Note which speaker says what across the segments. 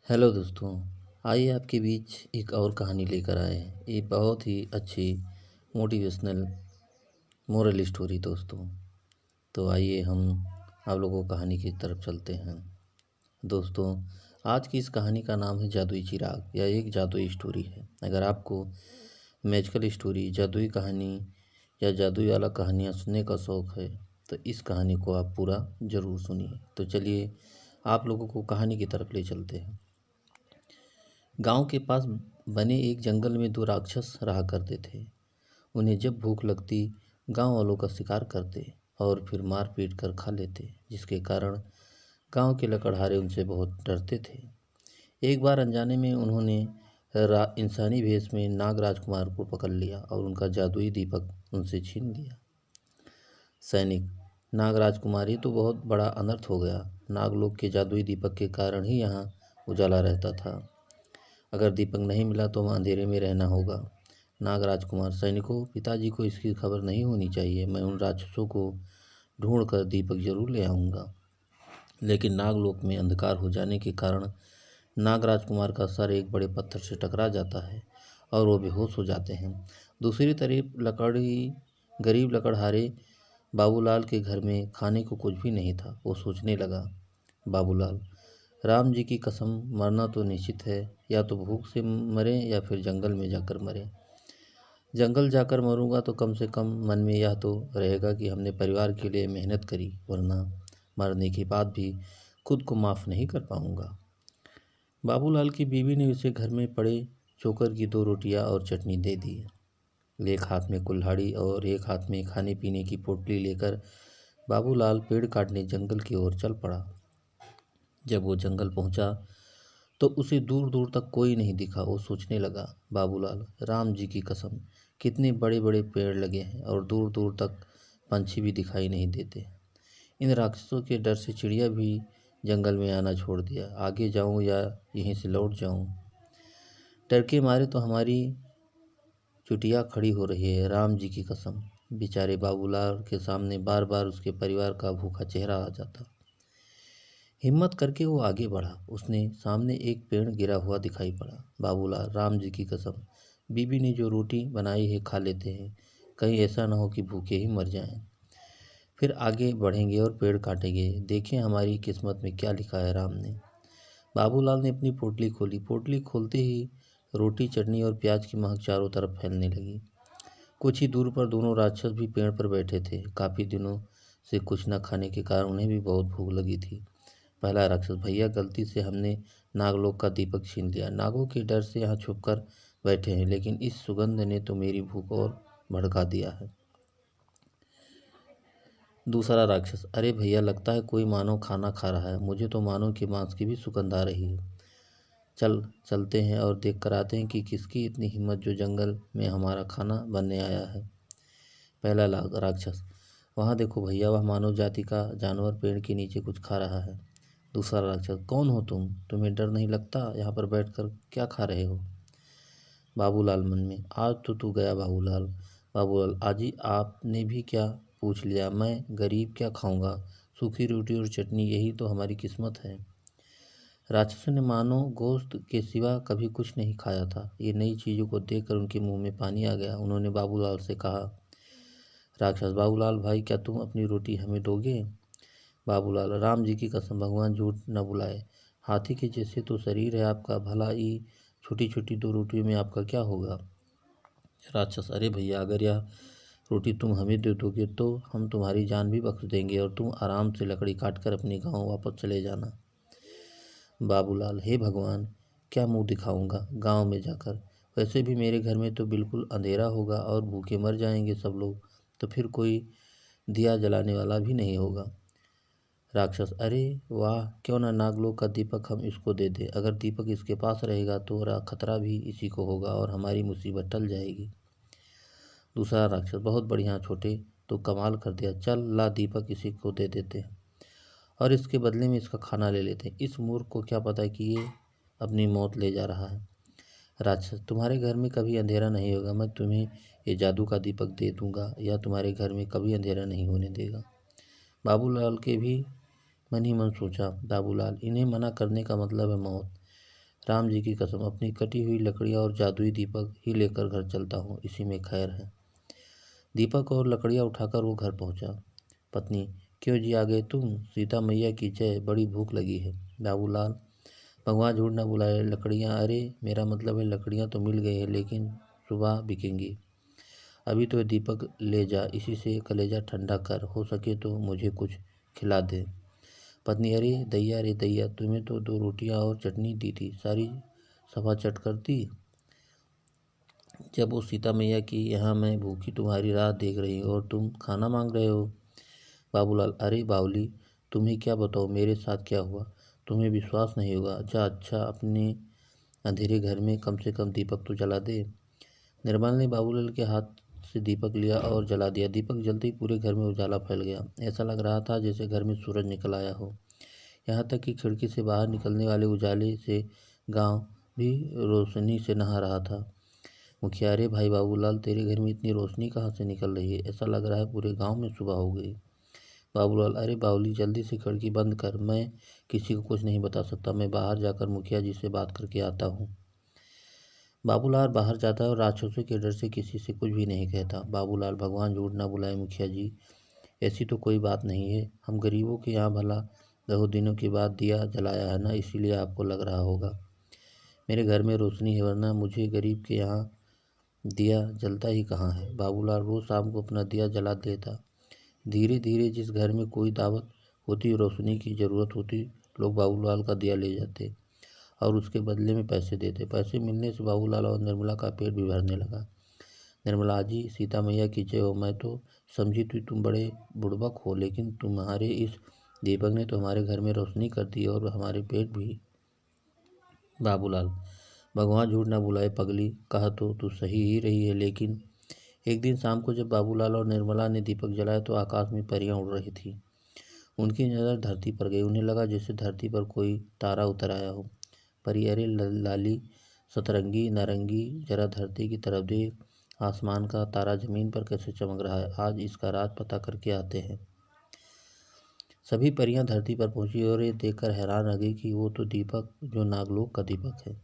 Speaker 1: Hello दोस्तों। आइए आपके बीच एक और कहानी लेकर आए हैं। ये बहुत ही अच्छी मोटिवेशनल मोरल स्टोरी दोस्तों। तो आइए हम आप लोगों को कहानी की तरफ चलते हैं। दोस्तों, आज की इस कहानी का नाम है जादुई चिराग। यह एक जादुई स्टोरी है। अगर आपको मैजिकल स्टोरी, जादुई कहानी या जादुई वाला कहानियाँ सुनने का शौक़ है तो इस कहानी को आप पूरा ज़रूर सुनिए। तो चलिए आप लोगों को कहानी की तरफ ले चलते हैं। गांव के पास बने एक जंगल में दो राक्षस रहा करते थे। उन्हें जब भूख लगती गांव वालों का शिकार करते और फिर मार पीट कर खा लेते, जिसके कारण गांव के लकड़हारे उनसे बहुत डरते थे। एक बार अनजाने में उन्होंने इंसानी भेष में नाग राजकुमार को पकड़ लिया और उनका जादुई दीपक उनसे छीन लिया। सैनिक, नाग राजकुमारी तो बहुत बड़ा अनर्थ हो गया। नागलोक के जादुई दीपक के कारण ही यहाँ उजाला रहता था। अगर दीपक नहीं मिला तो वहाँ अंधेरे में रहना होगा। नाग राजकुमार, सैनिकों, पिताजी को इसकी खबर नहीं होनी चाहिए। मैं उन राक्षसों को ढूंढ कर दीपक जरूर ले आऊँगा। लेकिन नागलोक में अंधकार हो जाने के कारण नाग राजकुमार का सर एक बड़े पत्थर से टकरा जाता है और वो बेहोश हो जाते हैं। दूसरी तरफ गरीब लकड़हारे बाबूलाल के घर में खाने को कुछ भी नहीं था। वो सोचने लगा, बाबूलाल, राम जी की कसम, मरना तो निश्चित है। या तो भूख से मरे या फिर जंगल में जाकर मरे। जंगल जाकर मरूंगा तो कम से कम मन में यह तो रहेगा कि हमने परिवार के लिए मेहनत करी, वरना मरने के बाद भी खुद को माफ़ नहीं कर पाऊंगा। बाबूलाल की बीवी ने उसे घर में पड़े चोकर की 2 रोटियां और चटनी दे दी। एक हाथ में कुल्हाड़ी और एक हाथ में खाने पीने की पोटली लेकर बाबूलाल पेड़ काटने जंगल की ओर चल पड़ा। जब वो जंगल पहुंचा तो उसे दूर दूर तक कोई नहीं दिखा। वो सोचने लगा, बाबूलाल, राम जी की कसम, कितने बड़े बड़े पेड़ लगे हैं और दूर दूर तक पंछी भी दिखाई नहीं देते। इन राक्षसों के डर से चिड़िया भी जंगल में आना छोड़ दिया। आगे जाऊं या यहीं से लौट जाऊं? डर के मारे तो हमारी चुटिया खड़ी हो रही है, राम जी की कसम। बेचारे बाबूलाल के सामने बार बार उसके परिवार का भूखा चेहरा आ जाता। हिम्मत करके वो आगे बढ़ा। उसने सामने एक पेड़ गिरा हुआ दिखाई पड़ा। बाबूलाल, राम जी की कसम, बीबी ने जो रोटी बनाई है खा लेते हैं, कहीं ऐसा ना हो कि भूखे ही मर जाएं। फिर आगे बढ़ेंगे और पेड़ काटेंगे, देखें हमारी किस्मत में क्या लिखा है राम ने। बाबूलाल ने अपनी पोटली खोली। पोटली खोलते ही रोटी, चटनी और प्याज की महक चारों तरफ फैलने लगी। कुछ ही दूर पर दोनों राक्षस भी पेड़ पर बैठे थे। काफ़ी दिनों से कुछ न खाने के कारण उन्हें भी बहुत भूख लगी थी। पहला राक्षस, भैया, गलती से हमने नागलोक का दीपक छीन लिया। नागों के डर से यहाँ छुपकर बैठे हैं, लेकिन इस सुगंध ने तो मेरी भूख और भड़का दिया है। दूसरा राक्षस, अरे भैया, लगता है कोई मानव खाना खा रहा है। मुझे तो मानव के मांस की भी सुगंध आ रही है। चलते हैं और देख कर आते हैं कि किसकी इतनी हिम्मत जो जंगल में हमारा खाना बनने आया है। पहला राक्षस, वहाँ देखो भैया, वह मानव जाति का जानवर पेड़ के नीचे कुछ खा रहा है। दूसरा राक्षस, कौन हो तुम? तुम्हें डर नहीं लगता? यहाँ पर बैठकर क्या खा रहे हो? बाबूलाल मन में, आज तो तू गया बाबूलाल। बाबूलाल, आजी, आपने भी क्या पूछ लिया? मैं गरीब क्या खाऊंगा? सूखी रोटी और चटनी, यही तो हमारी किस्मत है। राक्षसों ने मानो गोश्त के सिवा कभी कुछ नहीं खाया था। ये नई चीज़ों को देखकर उनके मुंह में पानी आ गया। उन्होंने बाबूलाल से कहा, राक्षस, बाबूलाल भाई, क्या तुम अपनी रोटी हमें दोगे? बाबूलाल, राम जी की कसम, भगवान झूठ न बुलाए। हाथी के जैसे तो शरीर है आपका, भला ही छोटी छोटी 2 रोटियों में आपका क्या होगा? राक्षस, अरे भैया, अगर यह रोटी तुम हमें दे दोगे तो हम तुम्हारी जान भी बख्श देंगे और तुम आराम से लकड़ी काटकर अपने गांव वापस चले जाना। बाबूलाल, हे भगवान, क्या मुंह दिखाऊंगा गांव में जाकर? वैसे भी मेरे घर में तो बिल्कुल अंधेरा होगा और भूखे मर जाएंगे सब लोग, तो फिर कोई दिया जलाने वाला भी नहीं होगा। राक्षस, अरे वाह, क्यों ना नागलोक का दीपक हम इसको दे दे। अगर दीपक इसके पास रहेगा तो खतरा भी इसी को होगा और हमारी मुसीबत टल जाएगी। दूसरा राक्षस, बहुत बढ़िया छोटे, तो कमाल कर दिया। चल ला, दीपक इसी को दे देते हैं और इसके बदले में इसका खाना ले लेते हैं। इस मूर्ख को क्या पता कि ये अपनी मौत ले जा रहा है। राक्षस, तुम्हारे घर में कभी अंधेरा नहीं होगा। मैं तुम्हें ये जादू का दीपक दे दूंगा या तुम्हारे घर में कभी अंधेरा नहीं होने देगा। बाबूलाल के भी मन ही मन सोचा, बाबूलाल, इन्हें मना करने का मतलब है मौत। राम जी की कसम, अपनी कटी हुई लकड़ियाँ और जादुई दीपक ही लेकर घर चलता हूँ, इसी में खैर है। दीपक और लकड़ियाँ उठाकर वो घर पहुँचा। पत्नी, क्यों जी आ गए तुम? सीता मैया की जय, बड़ी भूख लगी है। बाबूलाल, भगवान झूठ ना बुलाए, लकड़ियाँ? अरे मेरा मतलब है लकड़ियाँ तो मिल गई है, लेकिन सुबह बिकेंगी। अभी तो दीपक ले जा, इसी से कलेजा ठंडा कर, हो सके तो मुझे कुछ खिला दे। पत्नी, अरे दैया रे दैया, तुम्हें तो 2 रोटियां और चटनी दी थी, सारी सफा चट कर दी। जब वो सीता मैया की यहाँ मैं भूखी तुम्हारी राह देख रही हूँ और तुम खाना मांग रहे हो। बाबूलाल, अरे बावली, तुम्हें क्या बताओ मेरे साथ क्या हुआ, तुम्हें विश्वास नहीं होगा। अच्छा अपने अंधेरे घर में कम से कम दीपक तो जला दे। निर्मल ने बाबूलाल के हाथ से दीपक लिया और जला दिया। दीपक जलते ही पूरे घर में उजाला फैल गया। ऐसा लग रहा था जैसे घर में सूरज निकल आया हो। यहाँ तक कि खिड़की से बाहर निकलने वाले उजाले से गांव भी रोशनी से नहा रहा था। मुखिया, अरे भाई बाबूलाल, तेरे घर में इतनी रोशनी कहाँ से निकल रही है? ऐसा लग रहा है पूरे गांव में सुबह हो गई। बाबूलाल, अरे बावली, जल्दी से खिड़की बंद कर, मैं किसी को कुछ नहीं बता सकता, मैं बाहर जाकर मुखिया जी से बात करके आता हूँ। बाबूलाल बाहर जाता है और राक्षसों के डर से किसी से कुछ भी नहीं कहता। बाबूलाल, भगवान झूठ ना बुलाए मुखिया जी, ऐसी तो कोई बात नहीं है। हम गरीबों के यहाँ भला बहुत दिनों के बाद दिया जलाया है ना, इसीलिए आपको लग रहा होगा। मेरे घर में रोशनी है, वरना मुझे गरीब के यहाँ दिया जलता ही कहाँ है। बाबूलाल रोज शाम को अपना दिया जला देता। धीरे धीरे जिस घर में कोई दावत होती, रोशनी की ज़रूरत होती, लोग बाबूलाल का दिया ले जाते और उसके बदले में पैसे देते। पैसे मिलने से बाबूलाल और निर्मला का पेट भी भरने लगा। निर्मला जी, सीता मैया की जय हो। मैं तो समझी थी तुम बड़े बुड़बक हो, लेकिन तुम्हारे इस दीपक ने तो हमारे घर में रोशनी कर दी और हमारे पेट भी। बाबूलाल, भगवान झूठ ना बुलाए पगली, कहा तो तू सही ही रही है, लेकिन एक दिन शाम को जब बाबूलाल और निर्मला ने दीपक जलाया तो आकाश में परियां उड़ रही थी। उनकी नज़र धरती पर गई। उन्हें लगा जैसे धरती पर कोई तारा उतर आया हो। परी, अरे लाली, सतरंगी, नारंगी, जरा धरती की तरफ देख, आसमान का तारा जमीन पर कैसे चमक रहा है। आज इसका राज पता करके आते हैं। सभी परियां धरती पर पहुंची और ये देखकर हैरान रह गई कि वो तो दीपक जो नागलोक का दीपक है।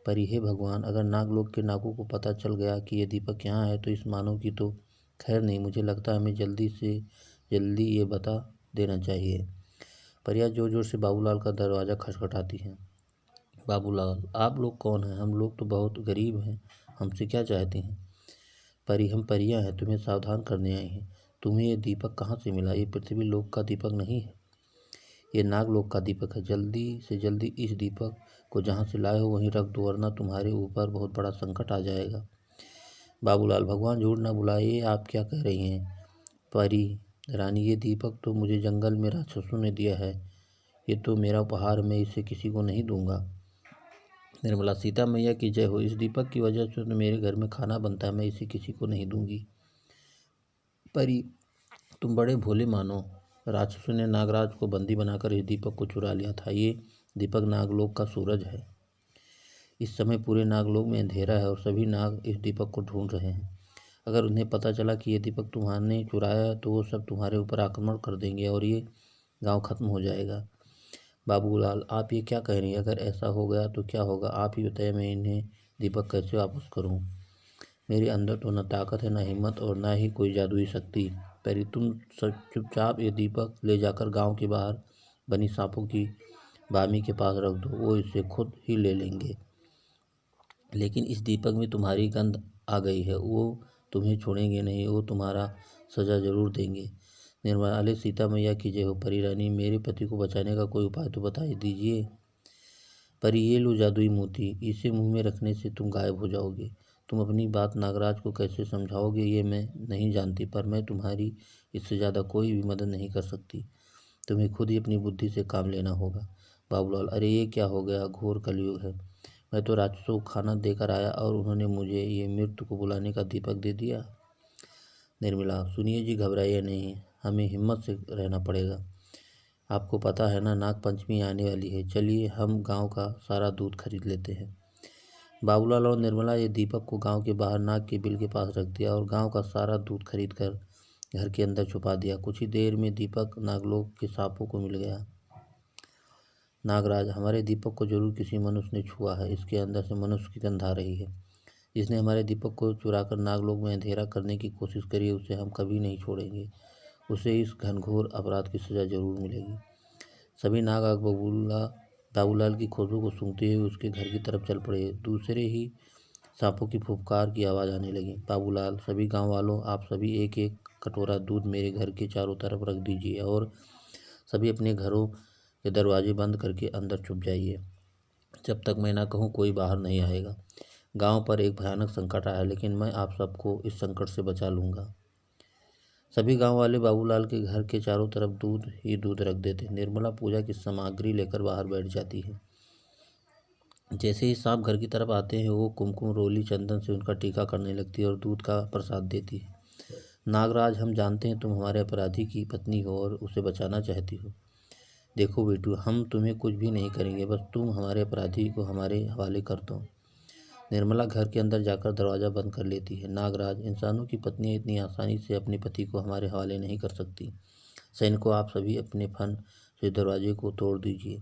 Speaker 1: परी, हे भगवान, अगर नागलोक के नागों को पता चल गया कि ये दीपक यहाँ है तो इस मानव की तो खैर नहीं। मुझे लगता है हमें जल्दी से जल्दी ये बता देना चाहिए। परियां जोर जोर से बाबूलाल का दरवाज़ा खटखटाती हैं। बाबूलाल, आप लोग कौन हैं? हम लोग तो बहुत गरीब हैं, हमसे क्या चाहते हैं? परी, हम परियां हैं, तुम्हें सावधान करने आई हैं। तुम्हें ये दीपक कहाँ से मिला? ये पृथ्वी लोक का दीपक नहीं है, ये नागलोक का दीपक है। जल्दी से जल्दी इस दीपक को जहाँ से लाए हो वहीं रख दो, वरना तुम्हारे ऊपर बहुत बड़ा संकट आ जाएगा। बाबूलाल, भगवान झूठ ना बुलाए, आप क्या कह रही हैं? परी, रानी, ये दीपक तो मुझे जंगल में राक्षसों ने दिया है, ये तो मेरा उपहार, मैं इसे किसी को नहीं दूंगा। निर्मला, सीता मैया की जय हो, इस दीपक की वजह से तो मेरे घर में खाना बनता है, मैं इसे किसी को नहीं दूंगी। परी, तुम बड़े भोले मानो, राक्षसों ने नागराज को बंदी बनाकर इस दीपक को चुरा लिया था। ये दीपक नागलोक का सूरज है। इस समय पूरे नागलोक में अंधेरा है और सभी नाग इस दीपक को ढूंढ रहे हैं। अगर उन्हें पता चला कि ये दीपक तुम्हारे चुराया है तो वो सब तुम्हारे ऊपर आक्रमण कर देंगे और ये गांव खत्म हो जाएगा। बाबूलाल, आप ये क्या कह रही हैं? अगर ऐसा हो गया तो क्या होगा? आप ही बताइए, मैं इन्हें दीपक कैसे वापस करूं? मेरे अंदर तो न ताकत है, न हिम्मत और न ही कोई जादुई शक्ति। परी, तुम चुपचाप ये दीपक ले जाकर गांव के बाहर बनी सांपों की बामी के पास रख दो, वो इसे खुद ही ले लेंगे। लेकिन इस दीपक में तुम्हारी गंध आ गई है, वो तुम्हें छोड़ेंगे नहीं, वो तुम्हारा सजा जरूर देंगे। निर्मला, सीता मैया की जय हो। परी रानी, मेरे पति को बचाने का कोई उपाय तो बता दीजिए। परी, ये लो जादुई मोती, इसे मुंह में रखने से तुम गायब हो जाओगे। तुम अपनी बात नागराज को कैसे समझाओगे ये मैं नहीं जानती, पर मैं तुम्हारी इससे ज़्यादा कोई भी मदद नहीं कर सकती। तुम्हें खुद ही अपनी बुद्धि से काम लेना होगा। बाबूलाल, अरे ये क्या हो गया? घोर कलयुग है। मैं तो राक्षसों को खाना देकर आया और उन्होंने मुझे ये मृत्यु को बुलाने का दीपक दे दिया। निर्मला, सुनिए जी, घबराइए नहीं, हमें हिम्मत से रहना पड़ेगा। आपको पता है ना, नाग पंचमी आने वाली है, चलिए हम गांव का सारा दूध खरीद लेते हैं। बाबूलाल और निर्मला ये दीपक को गांव के बाहर नाग के बिल के पास रख दिया और गांव का सारा दूध खरीद कर घर के अंदर छुपा दिया। कुछ ही देर में दीपक नागलोक के सांपों को मिल गया। नागराज, हमारे दीपक को जरूर किसी मनुष्य ने छुआ है। इसके अंदर से मनुष्य की गंध आ रही है। जिसने हमारे दीपक को चुराकर नागलोक में अंधेरा करने की कोशिश करी है, उसे हम कभी नहीं छोड़ेंगे। उसे इस घनघोर अपराध की सजा जरूर मिलेगी। सभी नाग आग बाबूलाल की खोजों को सूंघते हुए उसके घर की तरफ चल पड़े। दूसरे ही सांपों की फुफकार की आवाज़ आने लगी। बाबूलाल, सभी गांव वालों, आप सभी एक एक कटोरा दूध मेरे घर के चारों तरफ रख दीजिए और सभी अपने घरों के दरवाजे बंद करके अंदर छुप जाइए। जब तक मैं ना कहूँ कोई बाहर नहीं आएगा। गांव पर एक भयानक संकट आया, लेकिन मैं आप सबको इस संकट से बचा लूँगा। सभी गांव वाले बाबूलाल के घर के चारों तरफ दूध ही दूध रख देते। निर्मला पूजा की सामग्री लेकर बाहर बैठ जाती है। जैसे ही सांप घर की तरफ आते हैं, वो कुमकुम, रोली, चंदन से उनका टीका करने लगती है और दूध का प्रसाद देती है। नागराज, हम जानते हैं तुम हमारे अपराधी की पत्नी हो और उसे बचाना चाहती हो। देखो बेटू, हम तुम्हें कुछ भी नहीं करेंगे, बस तुम हमारे अपराधी को हमारे हवाले कर दो। निर्मला घर के अंदर जाकर दरवाज़ा बंद कर लेती है। नागराज, इंसानों की पत्नियां इतनी आसानी से अपने पति को हमारे हवाले नहीं कर सकती। सैनिकों, आप सभी अपने फन से दरवाजे को तोड़ दीजिए।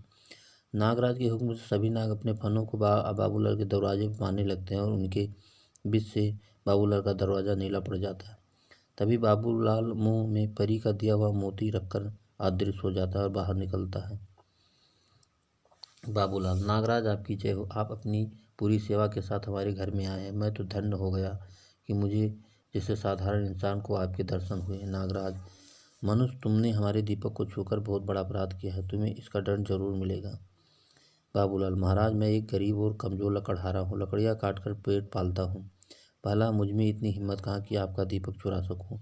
Speaker 1: नागराज के हुक्म से सभी नाग अपने फनों को बाबूलाल के दरवाजे पर मारने लगते हैं और उनके बीच से बाबूलाल का दरवाज़ा नीला पड़ जाता है। तभी बाबूलाल मुंह में परी का दिया हुआ मोती रखकर अदृश्य हो जाता है और बाहर निकलता है। बाबूलाल, नागराज आपकी जय हो। आप अपनी पूरी सेवा के साथ हमारे घर में आए हैं। मैं तो धन्य हो गया कि मुझे जैसे साधारण इंसान को आपके दर्शन हुए। नागराज, मनुष्य, तुमने हमारे दीपक को छूकर बहुत बड़ा अपराध किया है, तुम्हें इसका दंड जरूर मिलेगा। बाबूलाल, महाराज, मैं एक गरीब और कमजोर लकड़हारा हूँ, लकड़ियाँ काटकर पेट पालता हूँ। भला मुझ में इतनी हिम्मत कहाँ कि आपका दीपक चुरा सकूँ।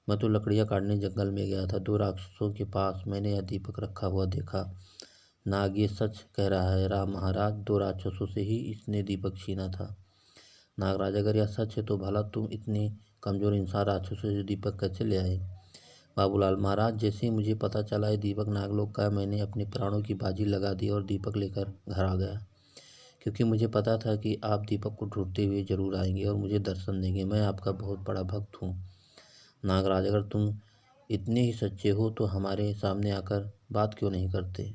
Speaker 1: मैं तो लकड़ियाँ काटने जंगल में गया था, 2 राक्षसों के पास मैंने यह दीपक रखा हुआ देखा। नाग, ये सच कह रहा है। राम महाराज, 2 राक्षसों से ही इसने दीपक छीना था। नागराज, अगर यह सच है तो भला तुम इतने कमजोर इंसान राक्षसों से दीपक कैसे ले आए। बाबूलाल, महाराज, जैसे ही मुझे पता चला है दीपक नागलोक का है, मैंने अपने प्राणों की बाजी लगा दी और दीपक लेकर घर आ गया, क्योंकि मुझे पता था कि आप दीपक को ढूंढते हुए जरूर आएंगे और मुझे दर्शन देंगे। मैं आपका बहुत बड़ा भक्त हूँ। नागराज, अगर तुम इतने ही सच्चे हो तो हमारे सामने आकर बात क्यों नहीं करते।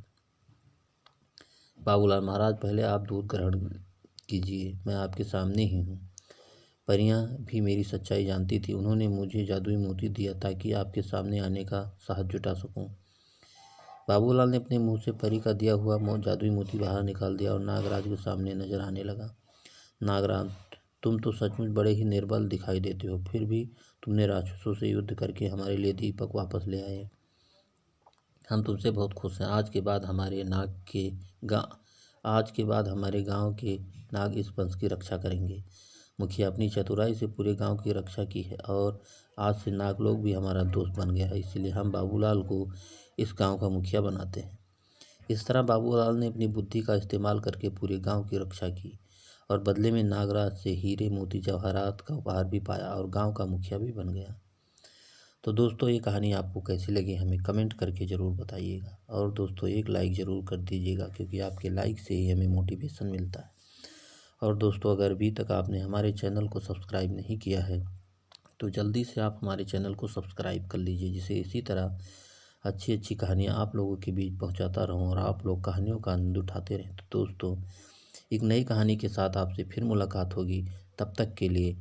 Speaker 1: बाबूलाल, महाराज, पहले आप दूध ग्रहण कीजिए, मैं आपके सामने ही हूँ। परियां भी मेरी सच्चाई जानती थी, उन्होंने मुझे जादुई मोती दिया ताकि आपके सामने आने का साहस जुटा सकूं। बाबूलाल ने अपने मुंह से परी का दिया हुआ जादुई मोती बाहर निकाल दिया और नागराज के सामने नजर आने लगा। नागराज, तुम तो सचमुच बड़े ही निर्बल दिखाई देते हो, फिर भी तुमने राक्षसों से युद्ध करके हमारे लिए दीपक वापस ले आए। हम तुमसे बहुत खुश हैं। आज के बाद हमारे गांव के नाग इस वंश की रक्षा करेंगे। मुखिया, अपनी चतुराई से पूरे गांव की रक्षा की है और आज से नागलोक भी हमारा दोस्त बन गया है, इसलिए हम बाबूलाल को इस गांव का मुखिया बनाते हैं। इस तरह बाबूलाल ने अपनी बुद्धि का इस्तेमाल करके पूरे गांव की रक्षा की और बदले में नागराज से हीरे, मोती, जवाहरात का उपहार भी पाया और गांव का मुखिया भी बन गया। तो दोस्तों, ये कहानी आपको कैसी लगी हमें कमेंट करके ज़रूर बताइएगा और दोस्तों एक लाइक ज़रूर कर दीजिएगा, क्योंकि आपके लाइक से ही हमें मोटिवेशन मिलता है। और दोस्तों, अगर अभी तक आपने हमारे चैनल को सब्सक्राइब नहीं किया है तो जल्दी से आप हमारे चैनल को सब्सक्राइब कर लीजिए, जिसे इसी तरह अच्छी अच्छी कहानियाँ आप लोगों के बीच पहुँचाता रहूँ और आप लोग कहानियों का आनंद उठाते रहें। तो दोस्तों, एक नई कहानी के साथ आपसे फिर मुलाकात होगी। तब तक के लिए